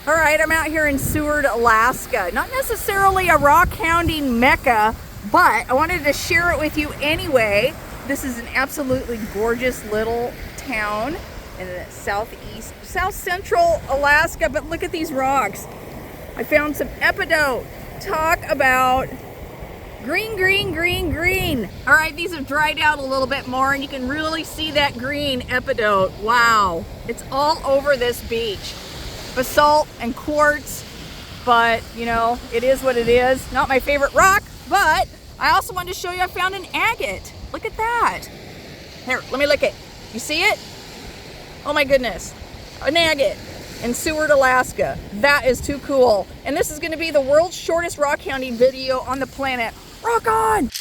All right, I'm out here in Seward, Alaska. Not necessarily a rock hounding mecca, but I wanted to share it with you anyway. This is an absolutely gorgeous little town in the south central Alaska, but look at these rocks. I found some epidote. Talk about green, green, green, green. All right, these have dried out a little bit more and you can really see that green epidote. Wow, it's all over this beach. Basalt and quartz, but you know, it is what it is. Not my favorite rock, but I also wanted to show you I found an agate. Look at that. Here, let me lick it. You see it? Oh my goodness, an agate in Seward, Alaska. That is too cool. And this is gonna be the world's shortest rock hounding video on the planet. Rock on!